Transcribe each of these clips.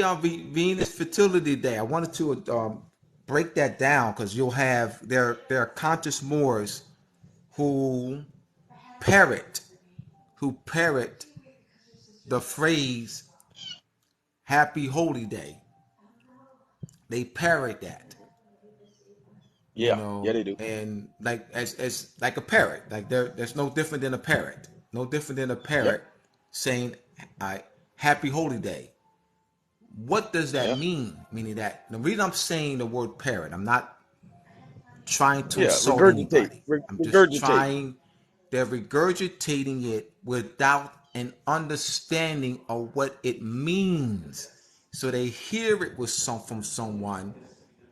Venus Fertility Day. I wanted to break that down because you'll have there are conscious Moors who parrot the phrase "Happy Holy Day." They parrot that, Yeah, yeah, they do. and like as like a parrot, like there's no different than a parrot, no different than a Yep, parrot saying "Happy Holy Day." What does that yeah, mean? Meaning that the reason I'm saying the word parrot, I'm not trying to yeah. assault Regurgitate, anybody. I'm just regurgitate. trying, they're regurgitating it without an understanding of what it means. So they hear it with from someone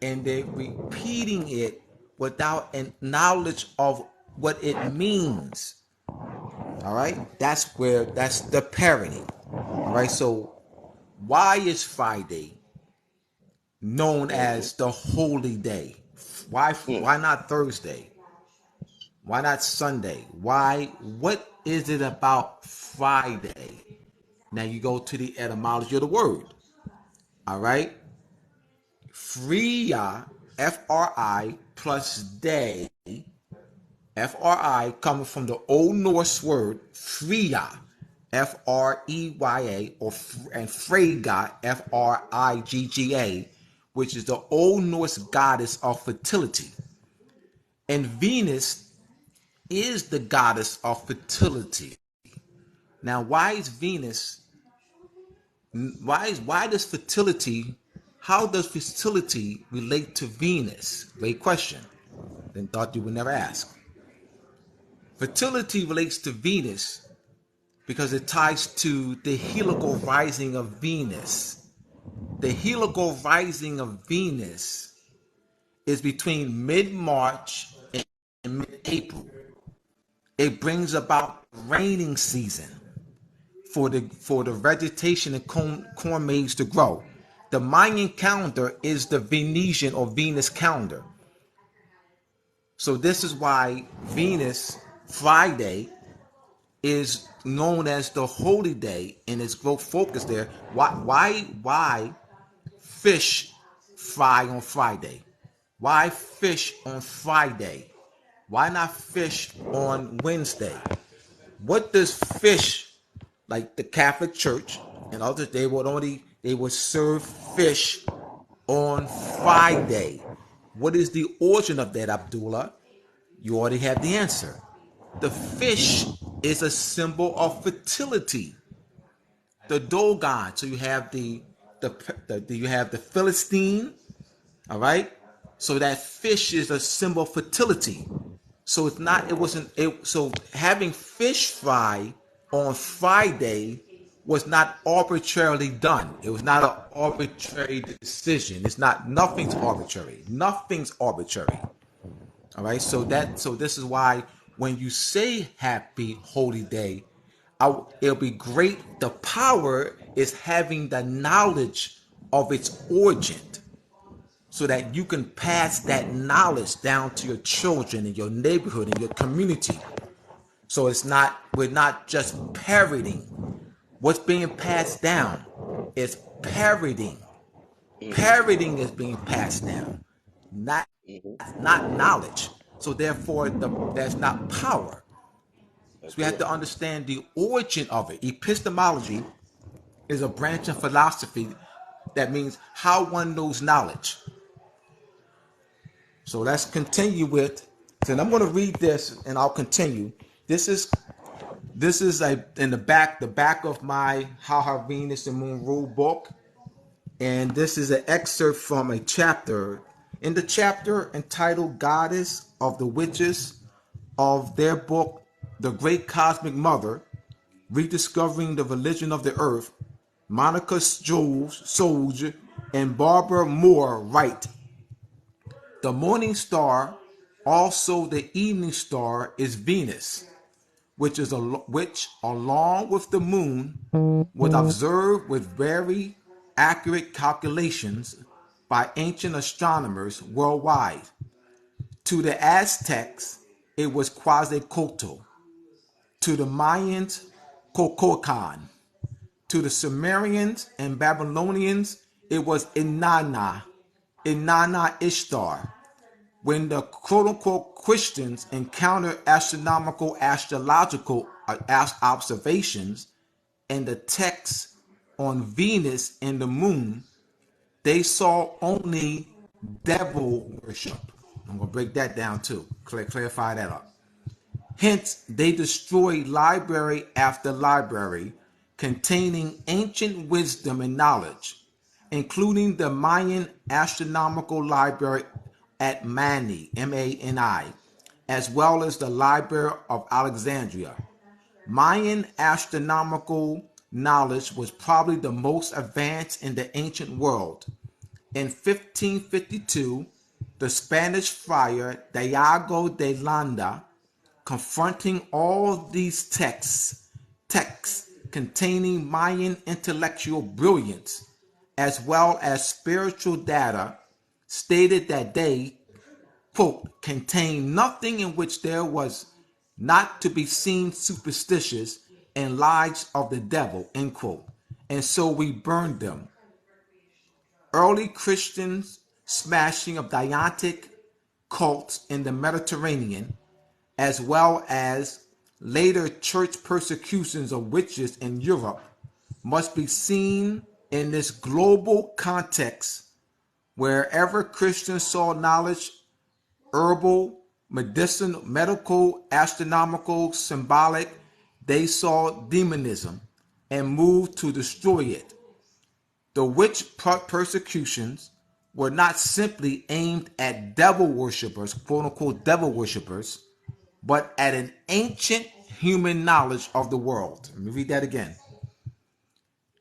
and they're repeating it without a knowledge of what it means. All right? That's the parroting. All right, so why is Friday known Mm-hmm. as the holy day? Why not Thursday? Why not Sunday? Why? What is it about Friday? Now you go to the etymology of the word. All right. Fria, Fri plus day, Fri coming from the Old Norse word Freya, Freya, and Freyga, Frigga, which is the Old Norse goddess of fertility. And Venus is the goddess of fertility. Now, why is Venus? Why does fertility? How does fertility relate to Venus? Great question. Then thought you would never ask. Fertility relates to Venus because it ties to the helical rising of Venus. The helical rising of Venus is between mid-March and mid-April. It brings about raining season for the vegetation and corn maize to grow. The Mayan calendar is the Venetian or Venus calendar. So this is why Venus Friday is known as the holy day and its growth focus there. Why fish fry on Friday? Why fish on Friday? Why not fish on Wednesday? What does fish, like the Catholic Church and others, they would serve fish on Friday. What is the origin of that, Abdullah? You already have the answer. The fish is a symbol of fertility. The Dogon. So you have you have the Philistine. All right. So that fish is a symbol of fertility. So it's not. It wasn't. So having fish fry on Friday was not arbitrarily done. It was not an arbitrary decision. It's not. Nothing's arbitrary. Nothing's arbitrary. All right. So this is why when you say Happy Holy Day, it'll be great. The power is having the knowledge of its origin, so that you can pass that knowledge down to your children in your neighborhood and your community. So we're not just parroting. What's being passed down is parroting. Mm-hmm. Parroting is being passed down, not Mm-hmm. not knowledge. So therefore, there's not power. So That's we have it. to understand the origin of it. Epistemology is a branch of philosophy that means how one knows knowledge. So let's continue with. And I'm going to read this, and I'll continue. This is in the back of my How Her Venus and Moon Rule book, and this is an excerpt from a chapter. In the chapter entitled "Goddess of the Witches" of their book, "The Great Cosmic Mother: Rediscovering the Religion of the Earth," Monica Solge and Barbara Moore write, "The morning star, also the evening star, is Venus, which along with the moon was observed with very accurate calculations by ancient astronomers worldwide. To the Aztecs, it was Quetzalcoatl. To the Mayans, Cococan. To the Sumerians and Babylonians, it was Inanna, Ishtar. When the quote-unquote Christians encountered astrological observations and the texts on Venus and the moon, they saw only devil worship. I'm going to break that down too, clarify that up. Hence, they destroyed library after library containing ancient wisdom and knowledge, including the Mayan astronomical library at Mani, M-A-N-I, as well as the Library of Alexandria. Mayan astronomical knowledge was probably the most advanced in the ancient world. In 1552, the Spanish friar Diego de Landa, confronting all these texts containing Mayan intellectual brilliance as well as spiritual data, stated that they, quote, contain nothing in which there was not to be seen superstitious and lies of the devil, end quote. And so we burned them. Early Christians' smashing of Diantic cults in the Mediterranean, as well as later church persecutions of witches in Europe, must be seen in this global context. Wherever Christians saw knowledge, herbal, medicinal, medical, astronomical, symbolic, they saw demonism and moved to destroy it. The witch persecutions were not simply aimed at devil worshippers, quote unquote devil worshippers, but at an ancient human knowledge of the world. Let me read that again.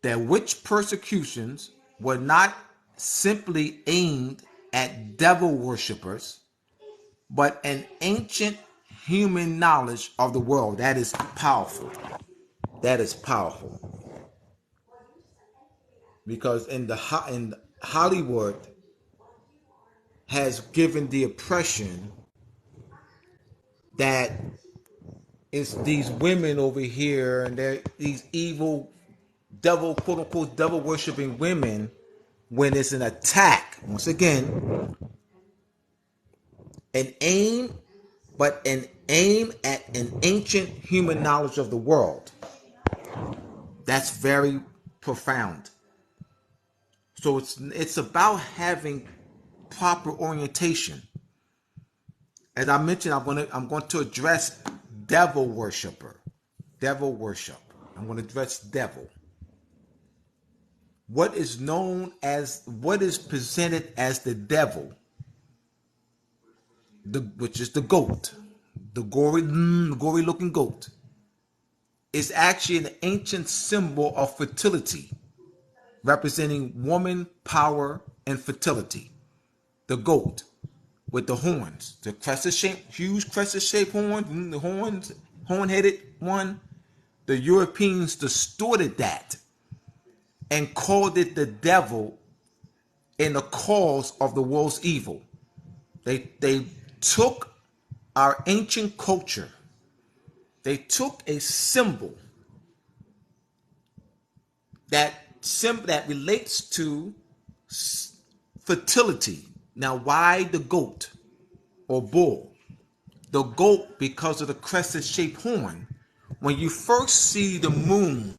The witch persecutions were not simply aimed at devil worshippers, but an ancient human knowledge of the world. That is powerful. That is powerful. Because in Hollywood has given the impression that it's these women over here and they're these evil devil, quote unquote devil worshiping women, when it's an attack, once again, an aim at an ancient human knowledge of the world. That's very profound. So it's about having proper orientation. As I mentioned, I'm going to address devil worship. I'm going to address devil. What is presented as the devil, which is the goat, the gory looking goat, is actually an ancient symbol of fertility, representing woman power and fertility. The goat with the horns, the huge crescent-shaped horns, the horn-headed one. The Europeans distorted that and called it the devil and the cause of the world's evil. They took our ancient culture. They took a symbol that relates to fertility. Now, why the goat or bull? The goat, because of the crescent-shaped horn. When you first see the moon,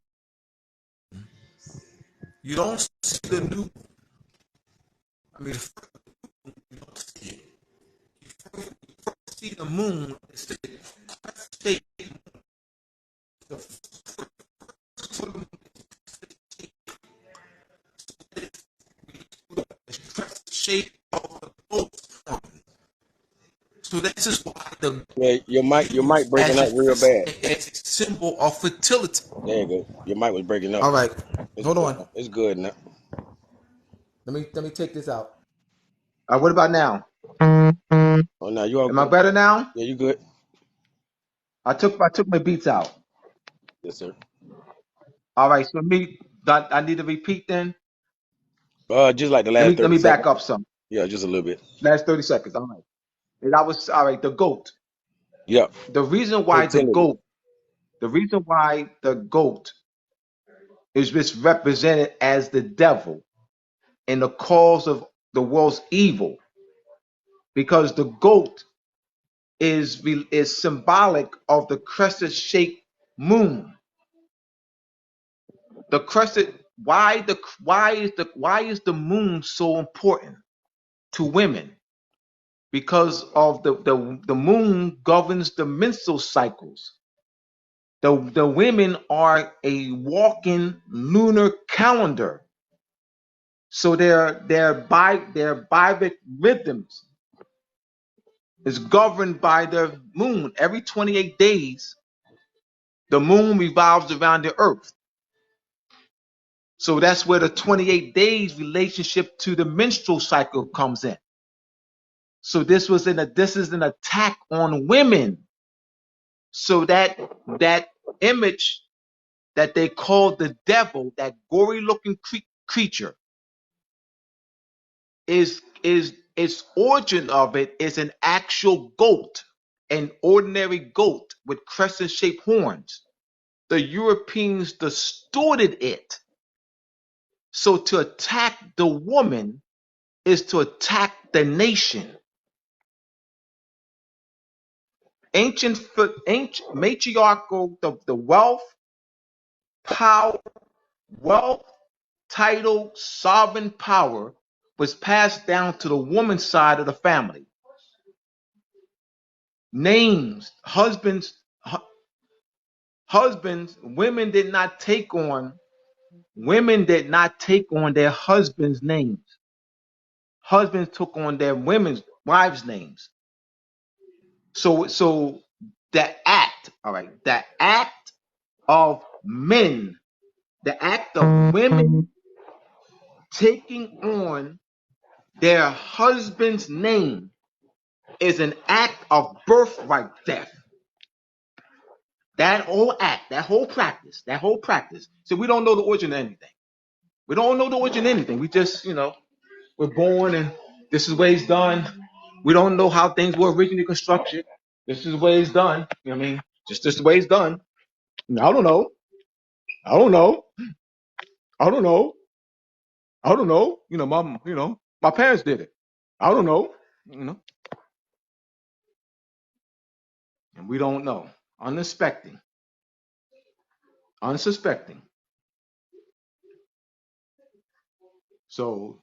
you don't see the new. You don't see it. You first see the moon. It's the crescent-shaped. Shape of the goat's horn. So this is why your mic breaking up real bad. It's a symbol of fertility. There you go. Your mic was breaking up. All right, hold on. It's good now. Let me take this out. All right, what about now? Oh, now you all Am good? I better now? Yeah, you good? I took my beats out. Yes, sir. All right, so I need to repeat then. Just like the last 30 let me back seconds. up some. Yeah, just a little bit. Last 30 seconds. All right. And I was all right. The goat. Yeah. The reason why the goat is misrepresented as the devil and the cause of the world's evil, because the goat is symbolic of the crescent-shaped moon. The crescent. Why is the moon so important to women? Because of the moon governs the menstrual cycles. The women are a walking lunar calendar. So their biblic rhythms is governed by the moon. Every 28 days, the moon revolves around the earth. So that's where the 28 days relationship to the menstrual cycle comes in. So this is an attack on women. So that image that they call the devil, that gory looking creature, is its origin of it is an actual goat, an ordinary goat with crescent shaped horns. The Europeans distorted it. So to attack the woman is to attack the nation. Ancient matriarchal, the wealth, power, title, sovereign power was passed down to the woman's side of the family. Names, husbands, women did not take on their husbands' names. Husbands took on their wives' names. So the act of men, the act of women taking on their husband's name is an act of birthright theft. That whole act, that whole practice. So we don't know the origin of anything. We don't know the origin of anything. We just, we're born and this is the way it's done. We don't know how things were originally constructed. This is the way it's done. You know what I mean? Just the way it's done. I don't know. I don't know. I don't know. I don't know. My parents did it. I don't know. And we don't know. Unsuspecting. So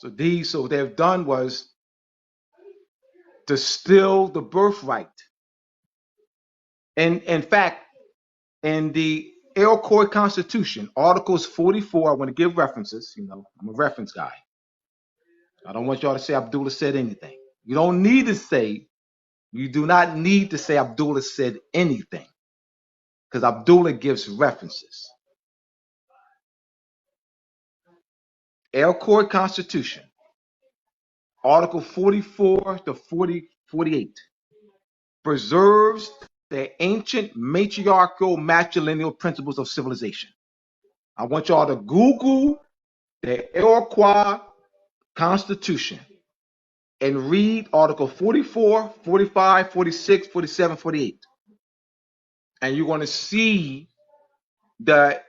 they've done was to steal the birthright. And in fact, in the Iroquois Constitution, Articles 44, I want to give references. I'm a reference guy. I don't want y'all to say Abdullah said anything. You do not need to say Abdullah said anything, because Abdullah gives references. Iroquois Constitution, Article 44 to 48, preserves the ancient matriarchal matrilineal principles of civilization. I want y'all to Google the Iroquois Constitution and read Article 44, 45, 46, 47, 48. And you're going to see the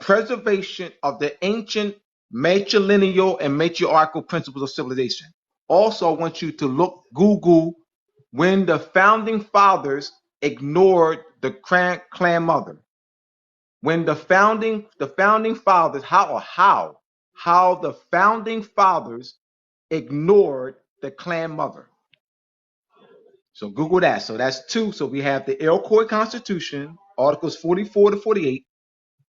preservation of the ancient matrilineal and matriarchal principles of civilization. Also, I want you to Google when the founding fathers ignored the clan mother. When the founding fathers, how the founding fathers ignored the clan mother. So Google that. So that's two. So we have the Iroquois Constitution, Articles 44 to 48.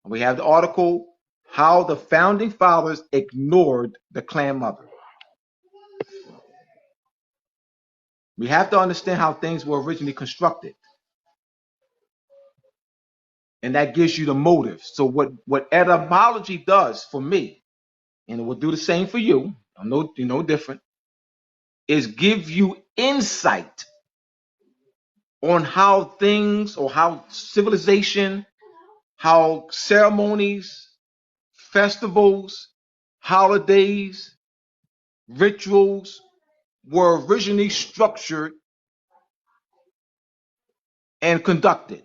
And we have the article, how the founding fathers ignored the clan mother. We have to understand how things were originally constructed. And that gives you the motive. So what etymology does for me, and it will do the same for you, I'm no different, is give you insight on how things, or how civilization, how ceremonies, festivals, holidays, rituals were originally structured and conducted.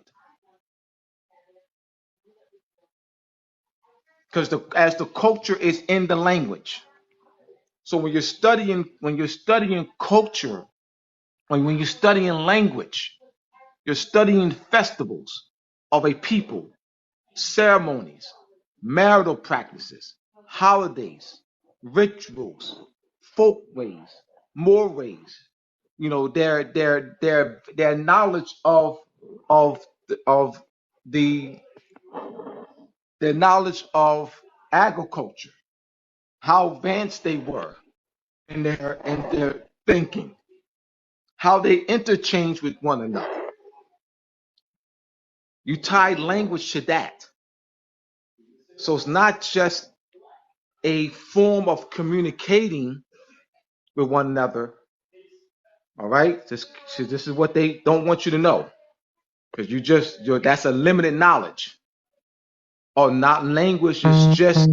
because as the culture is in the language. So when you're studying culture, when you're studying language, you're studying festivals of a people, ceremonies, marital practices, holidays, rituals, folkways, mores. You know, their knowledge of the their knowledge of agriculture, how advanced they were in their thinking, how they interchange with one another. You tie language to that. So it's not just a form of communicating with one another. All right. This is what they don't want you to know. Because that's a limited knowledge. Or not language is just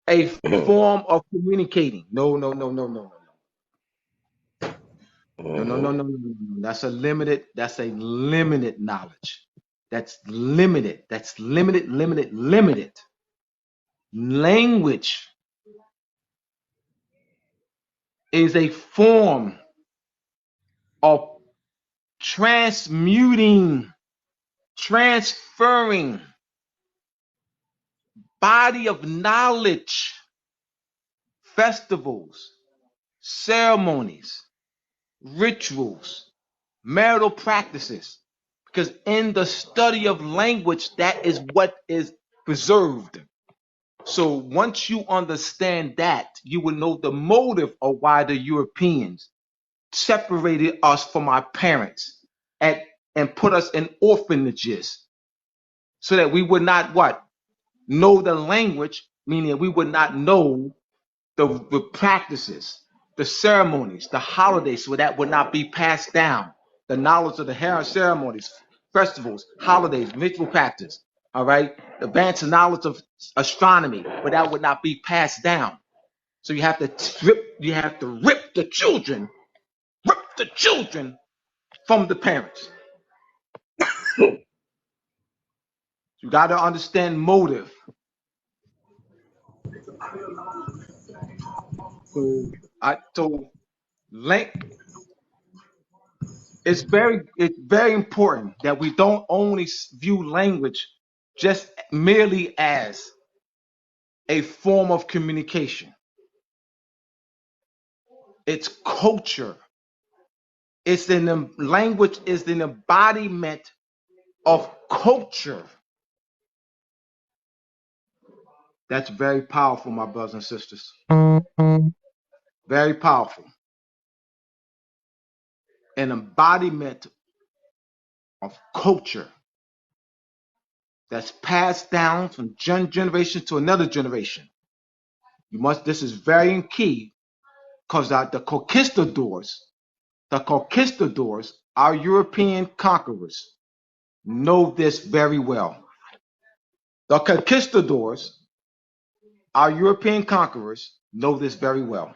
a form of communicating. No, no, no, no, no, no, no, no, no, no, no, no, no. That's a limited knowledge. That's limited. That's limited, limited, limited. Language is a form of transmuting, transferring body of knowledge, festivals, ceremonies, rituals, marital practices. Because in the study of language, that is what is preserved. So once you understand that, you will know the motive of why the Europeans separated us from our parents and put us in orphanages so that we would not what? Know the language, meaning we would not know the practices, the ceremonies, the holidays, so that would not be passed down. The knowledge of the ceremonies, festivals, holidays, ritual practice. All right, advanced knowledge of astronomy, but that would not be passed down. So you have to rip the children from the parents. You got to understand motive. So it's very important that we don't only view language just merely as a form of communication. It's culture. Language is an embodiment of culture. That's very powerful, my brothers and sisters. Very powerful. An embodiment of culture that's passed down from generation to another generation. This is very key because the conquistadors, our European conquerors, know this very well. The conquistadors, our European conquerors, know this very well.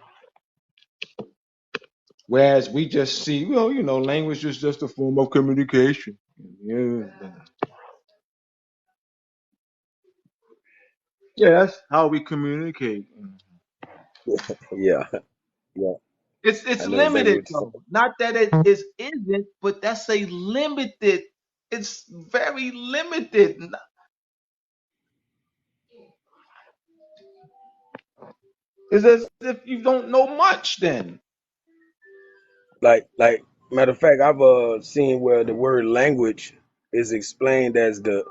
Whereas we just see, well, language is just a form of communication. Yeah, that's how we communicate. Yeah, yeah. It's I know exactly limited what you're though. Not that it isn't, but that's a limited. It's very limited. It's as if you don't know much then. saying. Like, matter of fact, I've seen where the word language is explained as the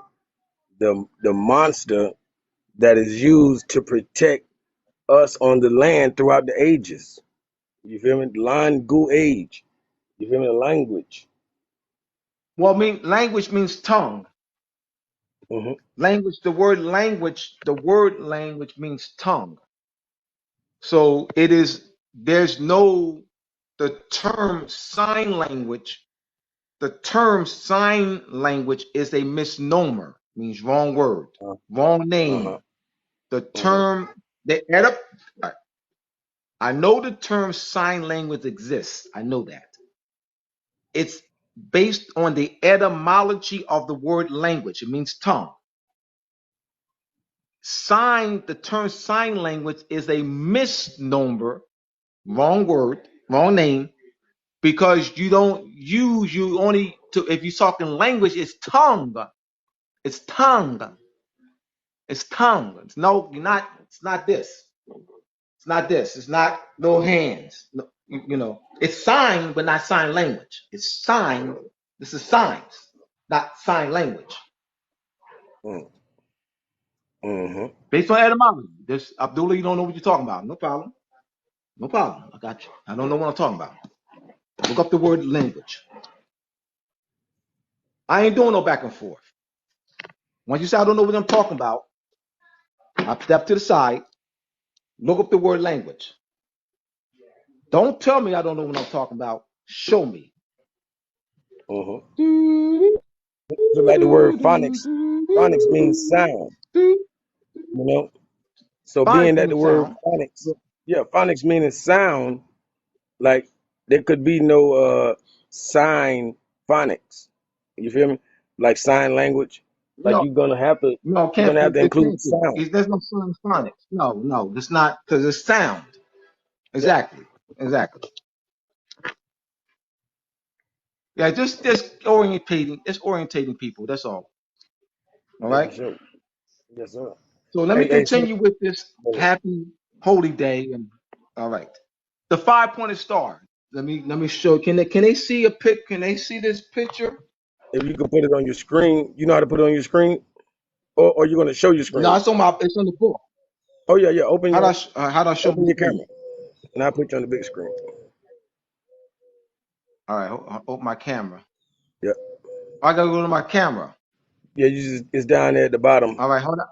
monster that is used to protect us on the land throughout the ages. You feel me? Land gu age. You feel me? The language. Well, language means tongue. Hmm. The word language means tongue. So the term sign language, the term sign language is a misnomer, means wrong word, Uh, wrong uh-huh. name. The Uh-huh. term, they add up, I know the term sign language exists. I know that. It's based on the etymology of the word language. It means tongue. The term sign language is a misnomer, wrong word, wrong name, because you only if you're talking language, it's tongue. It's tongue. It's tongue. It's not this. It's not this. It's not no hands. No, it's sign, but not sign language. It's sign. This is signs, not sign language. Mm-hmm. Based on etymology. This Abdullah, you don't know what you're talking about. No problem. No problem. I got you. I don't know what I'm talking about. Look up the word language. I ain't doing no back and forth. Once you say I don't know what I'm talking about, I step to the side, look up the word language. Don't tell me I don't know what I'm talking about. Show me. Mm-hmm. Look like the word phonics. Phonics means sound. So being Phonics that the means word sound. phonics, phonics meaning sound, like there could be no sign phonics. You feel me? Like sign language. Like No, you're gonna have to it include can't be. sound. There's no sound phonics. No, it's not because it's sound. Yeah, Exactly. Yeah, just orientating people. That's all. All yeah, for right. sure. Yes, sir. So let me Hey, so continue with this happy holy day. And all right, the 5-pointed star. Let me show. Can they see a pic? Can they see this picture? if you can put it on your screen, you know how to put it on your screen, or you're gonna show your No, screen. it's on the book. Oh yeah. Open How do I show my your screen? camera, and I'll put you on the big screen. All right, open my camera. Yeah, I gotta go to my camera. yeah. It's down there at the bottom, All right, hold on.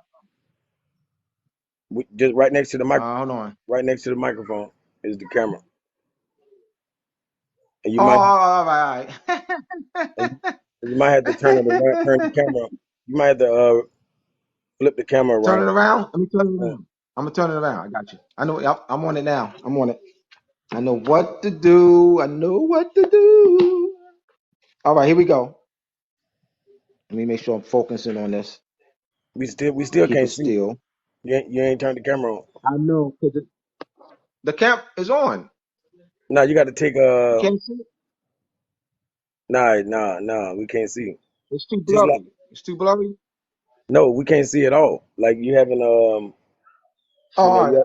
just right next to the mic, Hold on. right next to the microphone is the camera, and Oh, all right, all and right. you might have to turn the camera. You might have to flip the camera Turn it around. around. Let me turn it around. I'm gonna turn it around. I got you. I know. Yep, I'm on it now. I'm on it. I know what to do. I know what to do. All right, here we go. Let me make sure I'm focusing on this. We still Keep it can't see. still. You ain't turned the camera on. I know because the camp is on. Now you got to take You can't see it. nah. We can't see. It's too Just like blurry. It's too blurry. no, we can't see at all. Like you having Oh, all right. you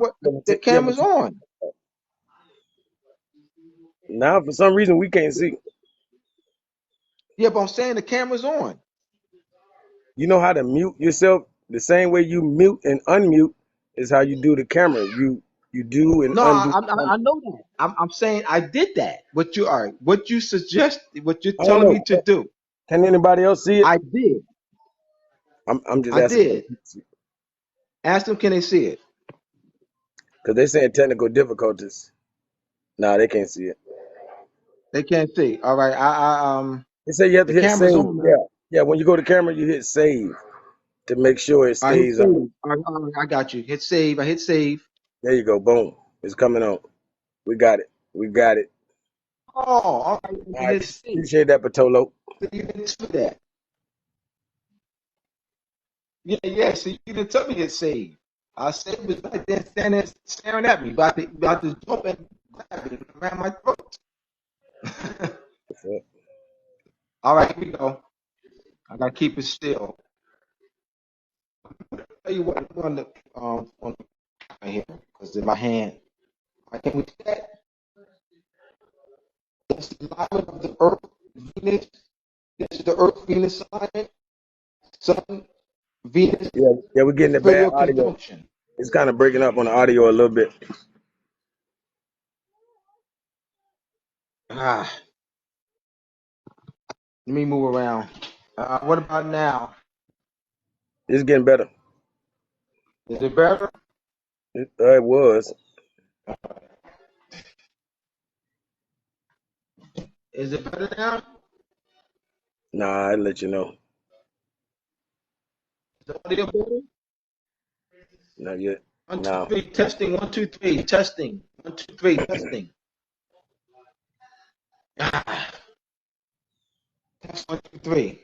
What? The you haven't camera's on. now for some reason we can't see. Yeah, but I'm saying the camera's on. You know how to mute yourself the same way you mute and unmute is how you do the camera. You do and No, undo. I know that. I'm saying I did that. What you suggest, what you're I don't telling know. me to do, Can anybody else see it? I did. I'm just I asking did. Ask them, can they see it? because they're saying technical difficulties. Nah, they can't see it. They can't see. All right. They say you have to The hit camera's save. on, man. Yeah. When you go to camera, you hit save to make sure it I hit stays on. save. All right, I got you. Hit save. I hit save. There you go. Boom. It's coming on. We got it. We got it. Oh, all right. All I right. hit save. Appreciate that, Patolo. So you didn't do that. Yeah. So you didn't tell me to hit save. I said it was right there standing staring at me, about to jump and grab me around my throat. That's it. All right, here we go. I gotta keep it still. Tell you what, I'm on right here because in my hand. I can we see that? That's the alignment of the Earth, Venus. This is the Earth Venus sign. Sun, Venus, Yeah, we're getting the bad Spherical audio. conjunction. It's kind of breaking up on the audio a little bit. Ah, let me move around. What about now? It's getting better. Is it better? It was. Is it better now? Nah, I'll let you know. Is the audio better? Not yet. One, two, Nah. three, testing. 1, 2, 3, testing. 1, 2, 3, testing. Ah. 1, 2, 3.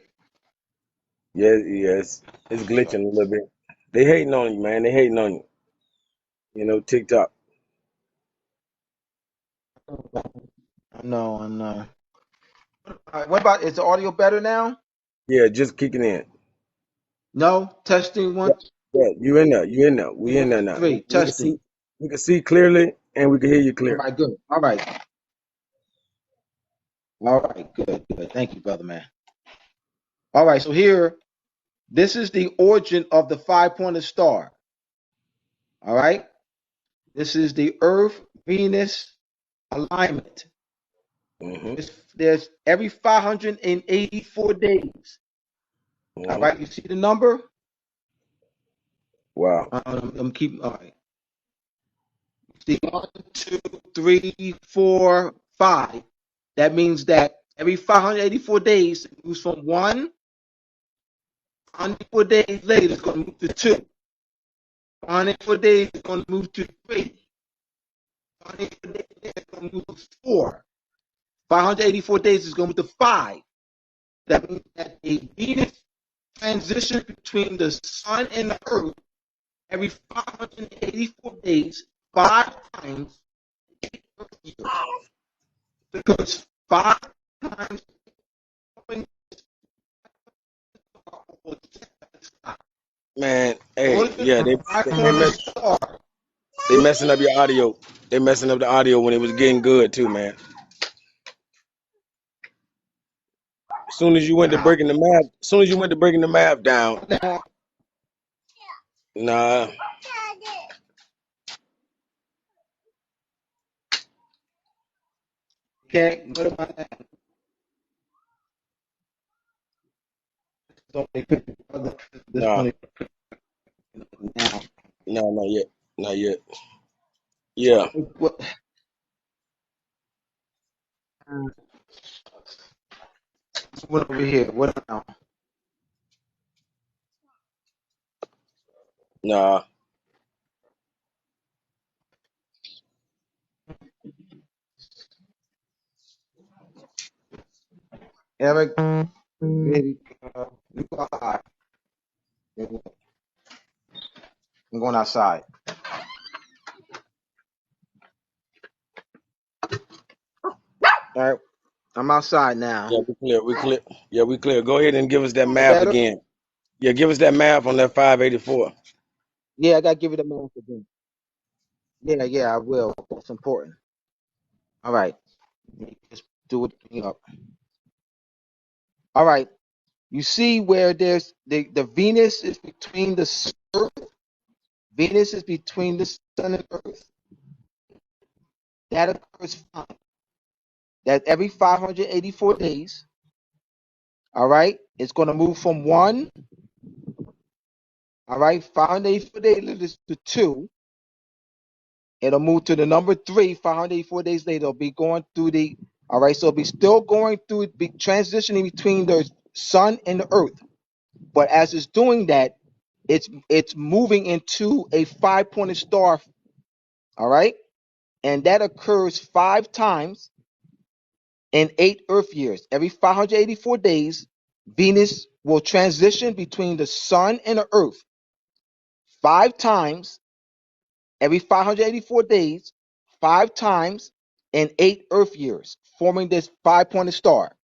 Yes, it's glitching a little bit. They hating on you, man. They hating on you. You know, TikTok. I know, I know. All right, what about, is the audio better now? Yeah, just kicking in. No? Testing Yeah, 1, yeah, you in there. You in there. We in there 2, now. 3. We can see. Testing. We can see clearly, and we can hear you All clear. right, good. All right. All right, good, good. Thank you, brother man. All right, so here, this is the origin of the five-pointed star. All right? This is the Earth Venus alignment. Hmm. There's every 584 days. All Hmm. right, you see the number? Wow. I'm keeping, all right. See, 1, 2, 3, 4, 5. That means that every 584 days, it moves from 184 days later, it's going to move to 2. 184 days, it's going to move to 3. 184 days, it's going to move to 4. 584 days is going to move to 5. That means that a Venus transition between the sun and the earth every 584 days, 5 times 8 years. Because 5 times Man, hey, yeah, they messing up your audio. They messing up the audio when it was getting good too, man. As soon as you went to Wow. breaking the math, as soon as you went to breaking the math down, Now, nah, okay, what about that? This nah, only now. nah, not yet, not yet. Yeah, What? What over here? What now? nah. Eric, maybe, you go outside. I'm going outside. All right, I'm outside now. Yeah, we clear, we clear. Yeah, we clear. Go ahead and give us that math Better? again. Yeah, give us that math on that 584. Yeah, I gotta give you the math again. Yeah, yeah, I will. That's important. All right, just do it. All right. You see where there's the Venus is between the Earth. Venus is between the Sun and Earth. That occurs fine. That every 584 days. All right, it's going to move from 1. All right, 584 days to 2. It'll move to the number 3. 584 days later, it'll be going through the. All right, so it'll be still going through, be transitioning between the Sun and the Earth. But as it's doing that, it's moving into a five-pointed star. All right, and that occurs 5 times in 8 Earth years. Every 584 days, Venus will transition between the Sun and the Earth 5 times every 584 days, 5 times in 8 Earth years, forming this five-pointed star.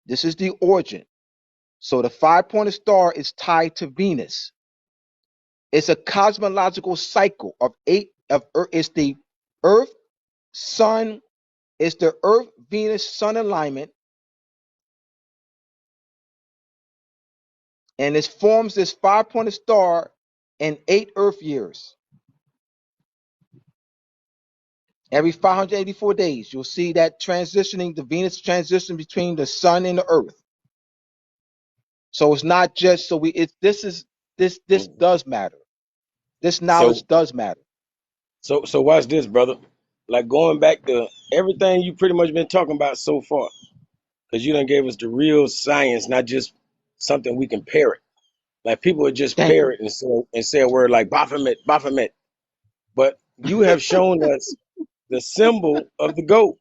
This is the origin. So the five-pointed star is tied to Venus. It's a cosmological cycle of it's the Earth, Sun, it's the Earth, Venus, Sun alignment, and it forms this five-pointed star in 8 Earth years. Every 584 days, you'll see that transitioning, the Venus transition between the Sun and the Earth. So it's not just so we. It's this Mhm. does matter. This knowledge So, does matter. so watch this, brother. Like going back to everything you pretty much been talking about so far, because you done gave us the real science, not just something we can parrot. Like people would just Thank you. parrot and say a word like Baphomet, Baphomet. But you have shown us the symbol of the goat.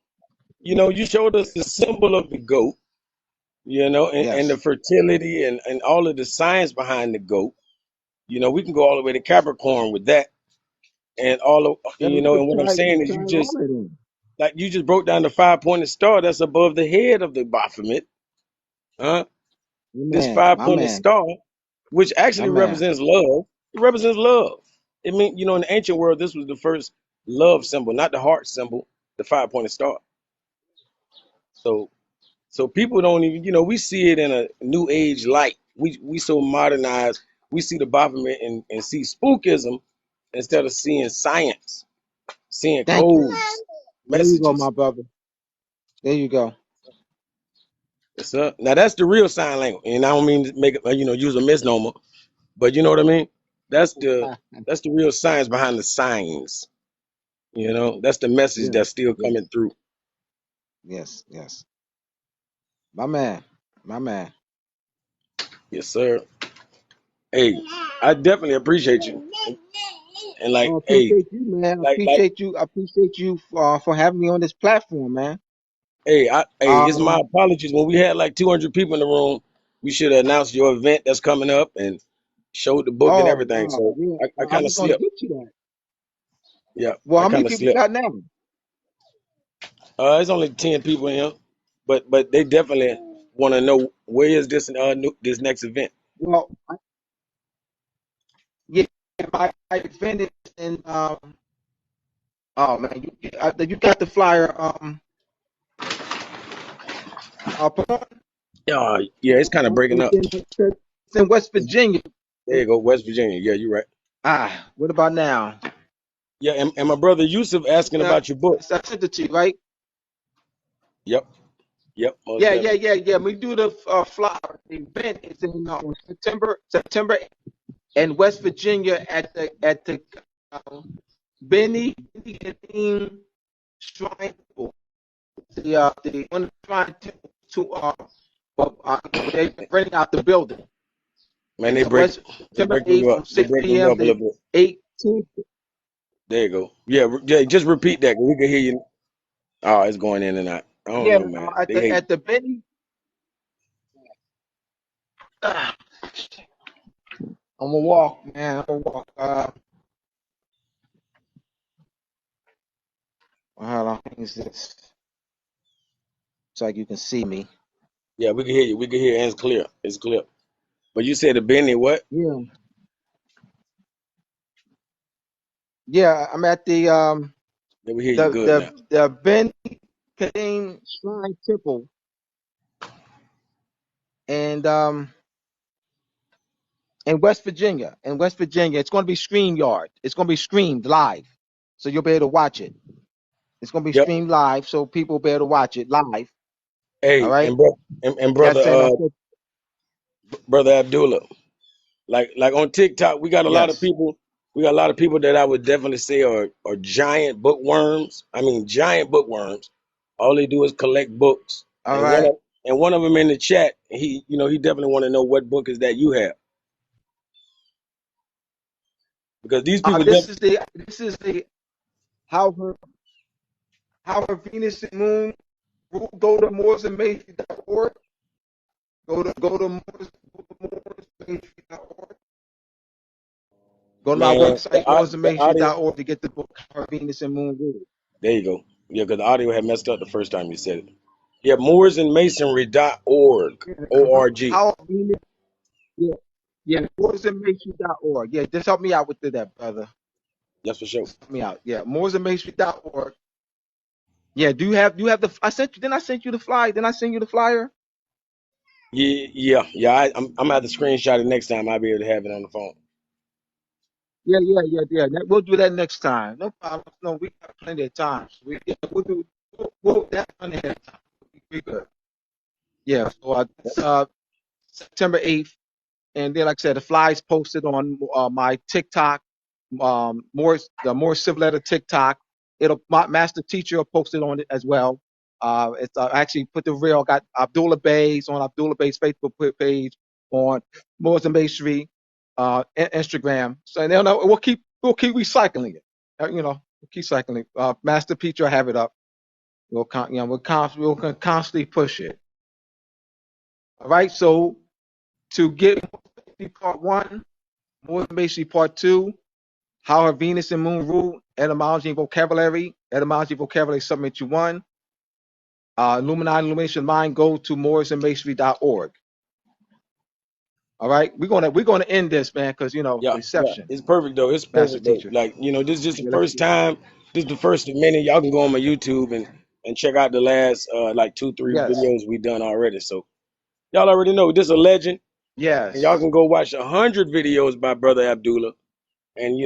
You know, you showed us the symbol of the goat. and the Yes. fertility and all of the science behind the goat. We can go all the way to Capricorn with that, and all of Yeah, we could and what I'm we saying is tie all of them. you just broke down the 5-pointed star that's above the head of the Baphomet, huh? This My 5-pointed man, star, which my actually man. represents love. It represents love. It mean, in the ancient world, this was the first love symbol, not the heart symbol, the 5-pointed star. So, so people don't even, we see it in a new age light. We so modernized. We see the Baphomet and see spookism instead of seeing science, seeing Thank you. codes, There you go, my messages. brother. There you go. Yes, sir. Now that's the real sign language, and I don't mean to make it, use a misnomer, but you know what I mean. That's the Ah, that's the real science behind the signs. That's the message yes, that's still yes, coming through. yes, yes. My man, my man. Yes, sir. Hey, I definitely appreciate you. And I like, hey, appreciate you, man. I like, appreciate you. I appreciate you for having me on this platform, man. hey, it's my Um, apologies. When we had like 200 people in the room, we should have announced your event that's coming up and showed the book and oh everything. wow, So yeah. I I kind of was gonna slipped. get you that. Yeah, Well, I how many kind of people you slipped. got now? It's only 10 people in here, but they definitely want to know where is this next event. Well, yeah, my event is in oh man, you got the flyer upon Yeah, it's kind of breaking up. it's in West Virginia. There you go, West Virginia. Yeah, you're right. What about now? Yeah, and my brother Yusuf asking Yeah, about your book. I sent it to you, right? Yep, yep, most definitely. Yeah. We do the flower. The event is in September in West Virginia at the Benny and Dean Shrine Temple. The one of the shrine temple to they're renting out the building. Man, It's West they September breaking 8th you up. from They 6 breaking you p.m. up a to little bit. 18th. There you go. Yeah, yeah. Just repeat that 'cause we can hear you. Oh, it's going in and out. I don't Yeah, know, man. at They hate. the Benny. Uh, I'm gonna walk, man. I'm gonna walk. How long is this? So like you can see me. Yeah, we can hear you. We can hear, and it's clear. It's clear. But you said the Benny what? Yeah, yeah. I'm at Yeah, we hear you good now. the Benny Kadane Shrine Temple, and in West Virginia. In West Virginia, it's going to be StreamYard. It's going to be streamed live, so you'll be able to watch it. It's going to be Yep. streamed live, so people will be able to watch it live. All Hey, right. and bro, and brother, Yes, and I said brother Abdullah. Like on TikTok, we got a lot of yes. people. We got a lot of people that I would definitely say are giant bookworms. I mean, giant bookworms. All they do is collect books. All And right. one of them in the chat, he definitely want to know what book is that you have because these people This is the how her how her Venus and Moon rule. Go to mooresandmasons.org. Go to mooresandmasons.org. Go to my man. website The audio. mooresandmasons.org to get the book How Venus and Moon Rule. There you go. Yeah, because the audio had messed up the first time you said it. Yeah, mooresandmasonry.org. O-R-G. How Venus Yeah, yeah, mooresandmasons.org. Yeah, just help me out with that, brother. That's for sure. Just help me out. Yeah, mooresandmasons.org. Yeah, do you have the I sent you then I sent you the flyer. Then I send you the flyer? Yeah. I'm gonna have to screenshot it next time. I'll be able to have it on the phone. Yeah. We'll do that next time. No problem. No, we got plenty of time. We'll that's plenty of time. We good. Yeah, so it's September 8th. And then, like I said, the flyers posted on my TikTok, more civil letter TikTok. My master teacher will post it on it as well. It's I actually put the real got Abdullah Bey's on Abdullah Bey's Facebook page on Moors and Masonry, Instagram. So and they'll know we'll keep recycling it. We'll keep cycling. Master teacher will have it up. We'll constantly push it. All right. So to get part 1, more information part 2, how her Venus and Moon rule, etymology and vocabulary. Etymology and vocabulary submit to 1. Illuminati Illumination Mind, go to mooresandmasonry.org. All right. We're gonna end this, man, because Yeah, yeah, reception, it's perfect though. It's master perfect though. teacher. Like, this is just the Yeah, first time. This is the first of many. Y'all can go on my YouTube and check out the last like 2-3 yes. videos we done already. So y'all already know this is a legend, and y'all Yes. can go watch 100 videos by Brother Abdullah, and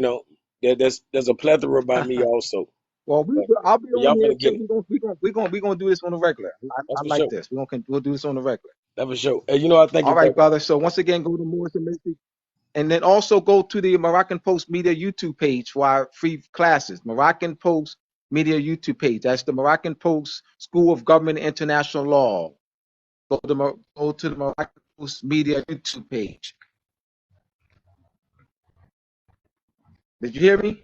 there's a plethora by me also. Well, But, I'll be but on y'all here finna too. get it. We're gonna do this on the regular. That's I for like sure. this. We'll do this on the regular. That's for sure. And I think All if right, brother. So once again, go to Morris and Mason, and then also go to the Moroccan Post Media YouTube page for our free classes. Moroccan Post Media YouTube page. That's the Moroccan Post School of Government and International Law. Go to the Moroccan Post Media YouTube page. Did you hear me?